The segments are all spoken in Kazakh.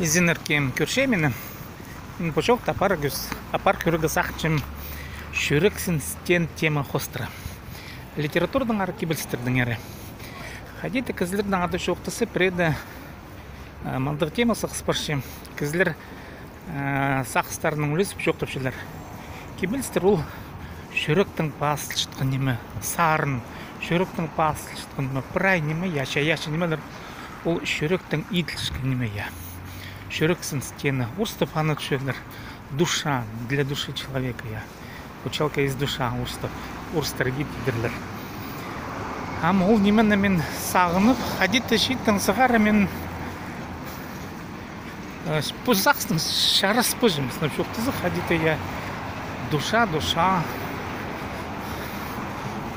Изенеркем көршемені. Почок апар көрігі сақчым шүріксін стен тема хостыра. Литературдың ары кебілстердің әрі. Хадеті кізлердің ады шоқтысы преді мандық тема сақыспаршым. Кізлер сақыстарының үлесіп шоқтыпшылар. Кебілстер ол шүріктің басылшытқын немі, сарын, шүріктің басылшытқын немі, пырай немі, яша немелер. Ол шүріктің иділшкін немі я. Шүріксін стены. Устав аны түшелер. Душа для души человека я. Учалка из душа устав. Урстар гидерлер. Ам ол немені мен сағынып, хадетті шеттің сығары мен пұзақсың шарас пұжым. Шоқтызы хадетті я. Душа.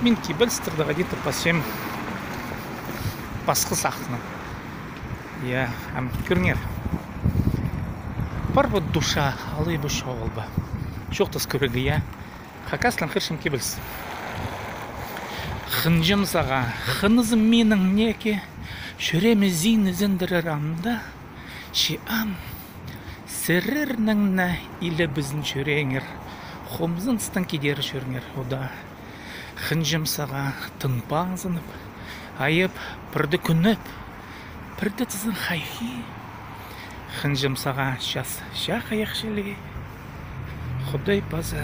Мен кебілстерді хадетті пасем басқы сақтыны. Я ам көрнер. Бар вот душа, алы бы шоғыл ба. Шоқтыз көрігі я. Хакаслан қыршым кебілс. Хынжым саға, хынызым менің неке, шөремі зейні зіндірір анда, шиам, сірірніңна илі бізін шөреңір, хомзын стан кедері шөріңір ода. Хынжым саға, тыңпазынып, айып, пірді күніп, пірді тізін хайхи. Хынжым саға шас шақ аяқшылы, Құдай база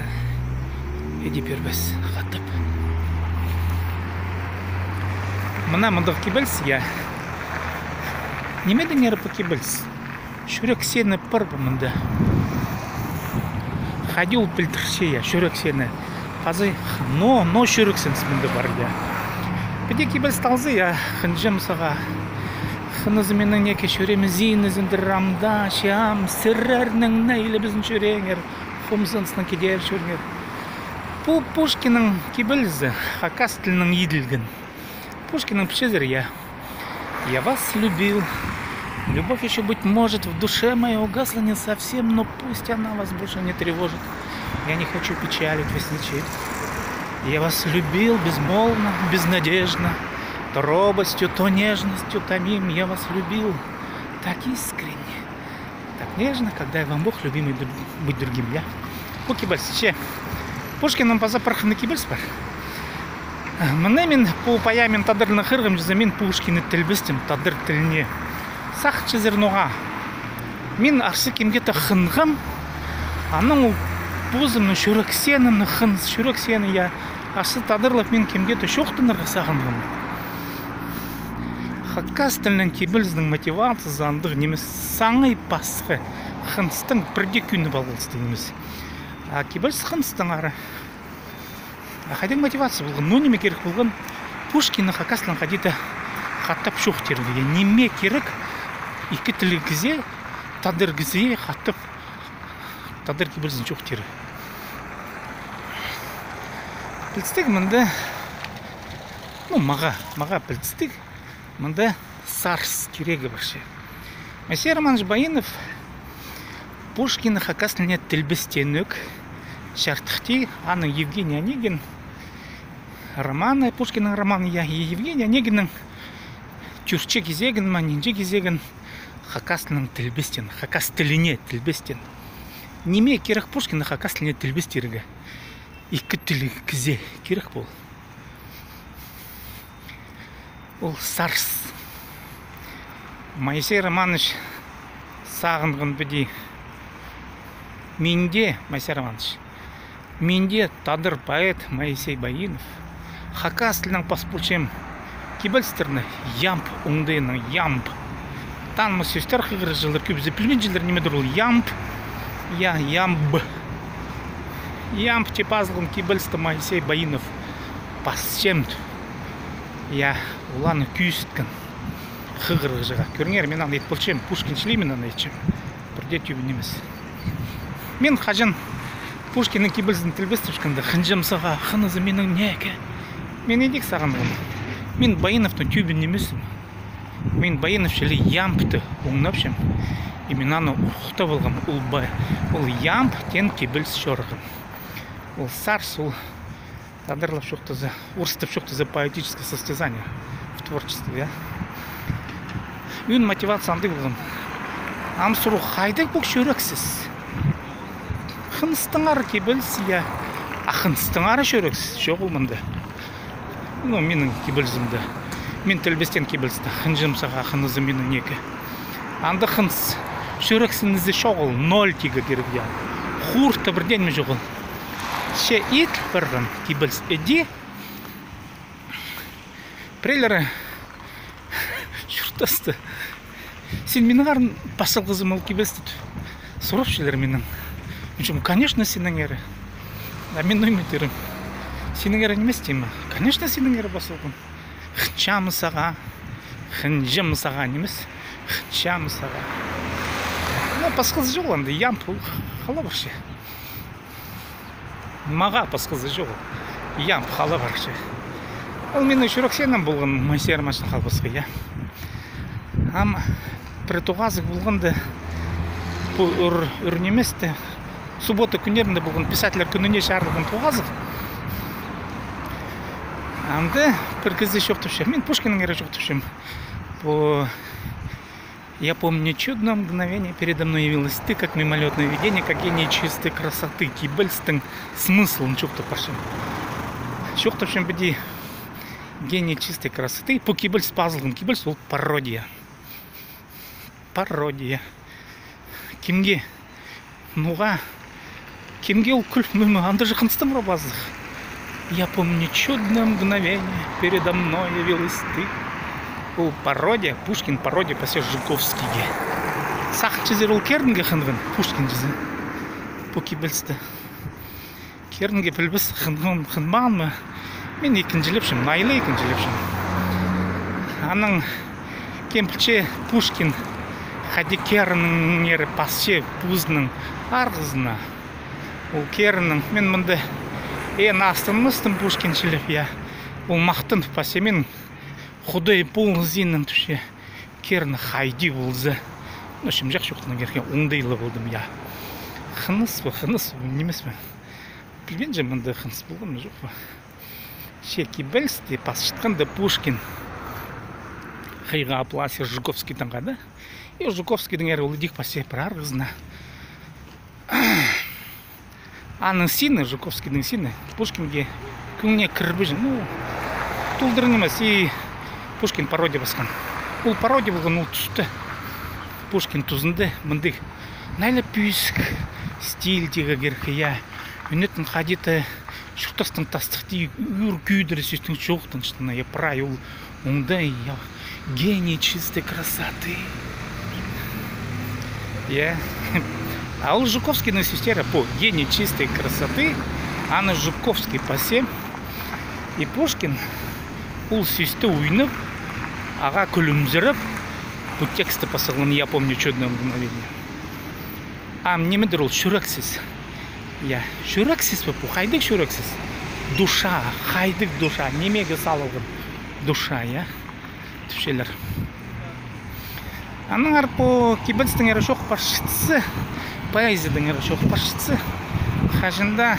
еді бербес қатып. Мына мұндық кебілс, я. Немедің әрі по кебілс? Шүрек сені пыр бұмынды. Хадил пілтірше я, шүрек сені. Қазы, но шүрек сенс мұнды бар я. Біде кебілс талзы я, хынжым саға. Хынызы менің неке шөремі зейіні зіндірамда, шиам, сіррәрнің нәйлі біздің шөреңер, хомзынсының кедер шөріңер. Бұл Пушкинның кебілізі, Хакас тілінің еділгін. Пушкинның пішезір я. Я вас любил. Любовь еще, быть может, в душе моей угасла не совсем, но пусть она вас больше не тревожит. Я не хочу печалить вас ничем. Я вас любил безмолвно, безнадежно. То робостью, то нежностью томим я вас любил так искренне, так нежно, когда вам Бог любимый быть другим я. Бұл кебілсіче. Пушкинның паза парқыны кебілс бар. Міне мен бұл паямен тадырны қырғым жүзі мен Пушкинны тілбістім тадыр тіліне. Сақ чезернуға. Мен арсы кемгеті қынғым, аның бұзымның шүрек сенімні қын, шүрек сені я. Арсы тадырлап мен кемгеті шоқтынырғы сағынғым. Хакас тілінің кебіліздің мотивациясы андық немес саңай басқы қынстың бірде күні балғылысты немес. Кебіліз қынстың ары. Қайдың мотивация болған, но неме керек болған Пушкинның Хакас тілін қадеті қаттап шоқ терді. Неме керек екі тілі кізе, тадыр кізе қаттап тадыр кебіліздің шоқ терді. Білістік мұнды, маға білістік. Мында сарс керегі баршы. Мәсе Романович Байынов Пушкинның Хакас тіліне тілбістенік шартықты аны Евгений Онегин романы, Пушкинның романы Евгений Онегинның түрче кезегін, нинже кезегін Хакас тілінің тілбістен, Хакас тіліне тілбістен. Неме керек Пушкинның Хакас тіліне тілбістерігі? Екі тілі кізе керек бол. Ол сарс. Моисей Романович сағынғын біде. Менде, Моисей Романович, менде тадыр поэт Моисей Байынов. Хакас тілінің паспорчем кебілстерні ямп оңдайының ямп. Танымы сөстер қығыры жылыр көбізі пілмен жылыр немедір ол ямп. Я ямб. Ямп тепазылғын кебілсті Моисей Байынов пасчемд. Я уланы күйісткен қығырғы жыға. Көріңер, мен аны етпілчем, Пушкин шлеймен аны етчем. Бірде түйбін емес. Мен қажын Пушкинның кебіліздің тілбестішкінді қынжым саға, қынызы менің неке. Мен едек саған бұл. Мен Байыновтың түйбін емесім. Мен Байынов шелі ямпты оңнапшым. И мен аны ұқта болғам. Ол ямп тен кебіліз шорғын. Ол сарс, ол тадырлап шоқтызы, урстып шоқтызы поэтическое состязание в творчестве, да? Үн мотивация андай болған. амсыру қайдық бұл шөрексіз. Хыныстыңар кебілс, я. Хыныстыңар шөрексіз. Жоқ олмынды. Ну, менің кебілзімді. Мен тілбестен кебілсті. Хынжымсаға хынызы менің некі. Анды хынс. Шөрексінізді шоғыл. 0 тегі керек, я. Хурты бірден ме жоғыл. Ше ет біргін кебілс. Эди. Прейлері шұртасты. Сен менің арын басыл қызым ол кебілсті. Сұрап шелер менің. Конечно, сенің әрі. А мен ойметерім. Сенің әрі немес деймі? Конечно, сенің әрі басылғын. Хынчамы саға, хынжымы саға немес. Хынчамы саға. Пасқызы жоқ анды, ямпыл. Қала баршы. Маға пасқызы жоқ. Ямп қала баршы. Ол мені шүрек сенім болғын майсер машын қалбасқы, я. Ам притуғазық болғынды бұл үрнеместі. Суббота күндерінде болған писателер күніне шарылған туғазық. Анды бір кезде шоқтыпшы. Мен Пушкиннің әрі шоқтыпшым. Я помню чудное мгновение, передо мной явилась ты, как мимолетное видение, как гений чистой красоты, кибельстың смыслын шоқтыпшым. Шоқтыпшым біде гений чистой красоты, по кибельс пазылғын. Кибельс ол пародия. Пародия. Кімге? Нуға? Кемге ол күліп мүмі, анда же қынстым рабазық. Я помню чудное мгновение, передо мной явилась ты. Ол пародия, Пушкин пародия пасе Жуковскийге. Сақын чезер ол кердінге қындығын, Пушкин жезі. Поки білсті. Кердінге білбіс қынмаған мы. Мен екіншілепшім, найлы екіншілепшім. Аның кемпілче Пушкин Хадикерінің ері пасше пузының арғызына. Ол керінің, мен мұнды ең астынмыстым Пушкиншіліп, я. Ол мақтын пассе мен құдай бұл зинның түше керіні хайди болзы. Нөшім жақ жоқтың керген оңдайлы болдым, я. Қыныс ба, немес ба? Білген же мұнды қыныс болған жоқ ба? Шеки білсті пасшытқанды Пушкин қиға апласы Жуковский таңғады. И Жуковскийдің әрі олы дик пассе бір арғызына. Аның сені, Жуковскийдің сені, Пушкинге күніне кірбі жын. Тұлдырын емес, и Пушкин пародия басқан. Ол пародия болған, ол түсті. Пушкин тұзынды, мұндық нәйлі пүйісік стиль тегі керкі, я. Үнетін қадеті шұртастың тастықты үр күйдірі сөстің жоқтың шытына, я прай, ол оңдай, я. Гений чистой красоты. Я. А ол Жуковскийдің сестері по гений чистой красоты, аны Жуковский пасе. И Пушкин ол сесті ойнып, аға күлімзіріп, бұл тексті пасығын, я помню чудное мгновение. Немедір ол шүрексіз. Я, шүрексіз бі, қайдық шүрексіз? Душа, қайдық душа, немеге салығын душа, я. Түшелер. Аның арпо кибельстің әрі шоқ паршытсы, поэзияның әрі шоқ паршытсы, қажында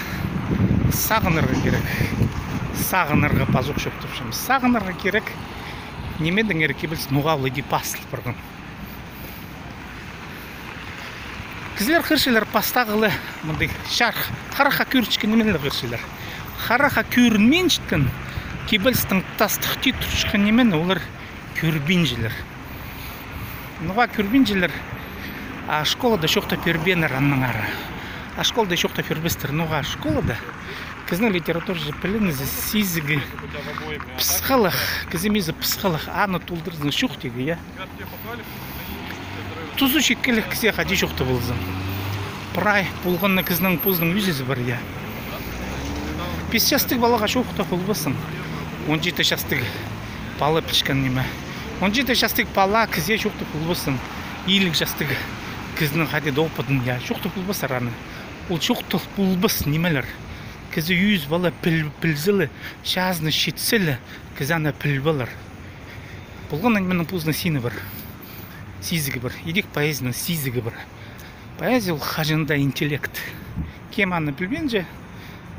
сағынырға керек. Сағынырға пазуқ шоқ түпшіміз. Сағынырға керек. Немедің әрі кибельс нұғавлы де пасыл біргін. Кізлер қыршылар пастағылы, мұндық шарқ, қарақа көрчікі неменлі қыршылар. Қарақа көрінмен жіткін, кибельстің тастықты тұршықы немен олар көрбенжілер. Нұға көрбенжілер, а школада шоқта пербенер анның ары. А школада шоқта пербестер. Нұға школада кізінің литератур же пілінізі сизігі пысқалық, кізімезі пысқалық, аны толдырызың шоқтегі, я. Тузу шеткелік кізе қади шоқта болызың. Прай болғанна кізінің пұздың үзізі бар, я. 5 жастық балаға шоқта болбасың. 17 жастық бала пішкен неме. 17 жастық бала кізе шоқты болбасын. 50 жастық кізінің қадеді опыдың, я. Шоқты болбасыр аны. Ол шоқты болбас немелер. Кізі 100 бала пілзілі, жазны шетсілі, кізі ана піл балар. Болғаннан менің пұздың сені бар. Сизігі бар. Едек поэзияның сизігі бар. Поэзия ол қажында интеллект. Кем аны білбен же?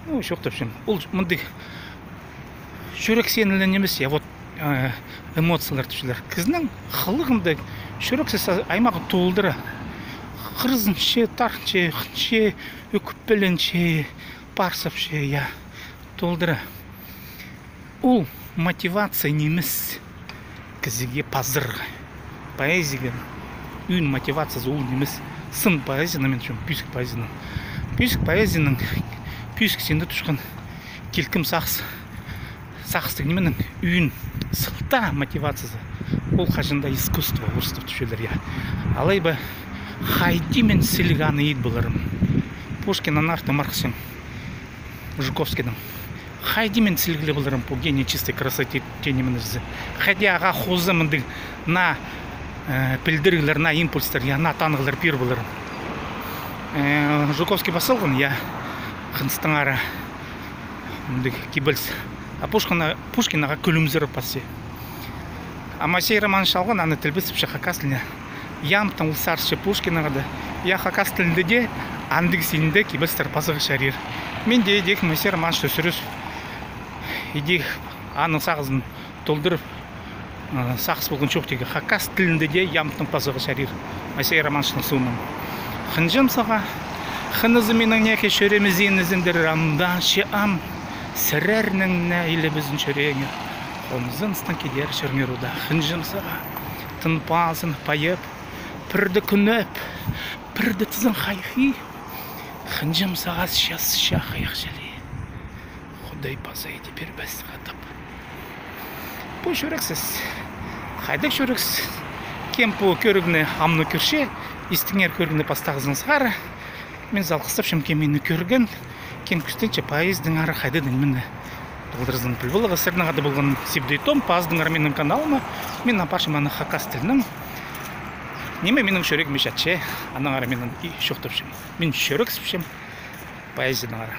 Шоқтапшым. Ол мұндық шөрек сенілі немес, я вот эмоциялар түшілер. Кізінің қылығында шөрексіз аймағы толдыры. Хырзынче, тарче, хче, үкпеленче, парсапче я толдыра. Ул мотивация немес кізіге пазыр. Поэзия, үн мотивациясы ул немес. Сын поэзияны мен үшін пүйсік поэзияның. Пүйсік поэзияның пүйсік сенде тұшқан келкім сақсты неменің үн сылта мотивациясы. Ол қажында искусство ұрыстып түшелер я. Алайба хайди мен сілганы ед боларым. Пушкиннан арты Марксен, Жуковскийдің. Хайди мен сілгілі боларым по гении чистой красоте тенеменізі. Хайди аға хозы міндік на пілдіргілер, на импульстар, я на танғылар пир боларым. Жуковский басылғын, я қынстың ара міндік кебілс. А Пушкинаға күлімзірі пасе. А Масей роман шалған, аны тілбісіп шақақасыліне. Ямтың ұлсаршы Пушкинаға да. Я хакас тілінде де, андық сілінде кебілстер пасығы шарир. Мен де едек Масей роман сөсіріс. Едек аны сағызын толдырып, сақыз болған жоқ деге. Хакас тілінде де ямтың пасығы шарир. Масей роман шынысуынан. Хынжым саға, хынызы менің неке шөремізен ізіндір рамда шеам. Сірәрнің нәйлі біздің шөреңі. Қомызын стан кедер шөрмеруда. Хынжым саға, тынпазын пайып, пірді күніп, пірді тізін қайқи. Хынжым саға шас шақайық жәлі. Құдай пазайды бір бәс қатып. Бұл шөрексіз. Қайдық шөрексіз. Кем бұл көрігіні амны көрше, істіңер көрігіні пастағызын сығары. Мен залқыстап шым кемені көрген. Кен күстенче поездың ары қайдыдың мені. Долдырыздың піл болығы сірдің ады болған сепдейтом, паздың ары менің каналыма. Мен апаршым аны хакас тілінің. Неме менің шөрегім ешатше, аның ары менің шоқтып шым. Мен шөрек сіпшем поездың ары.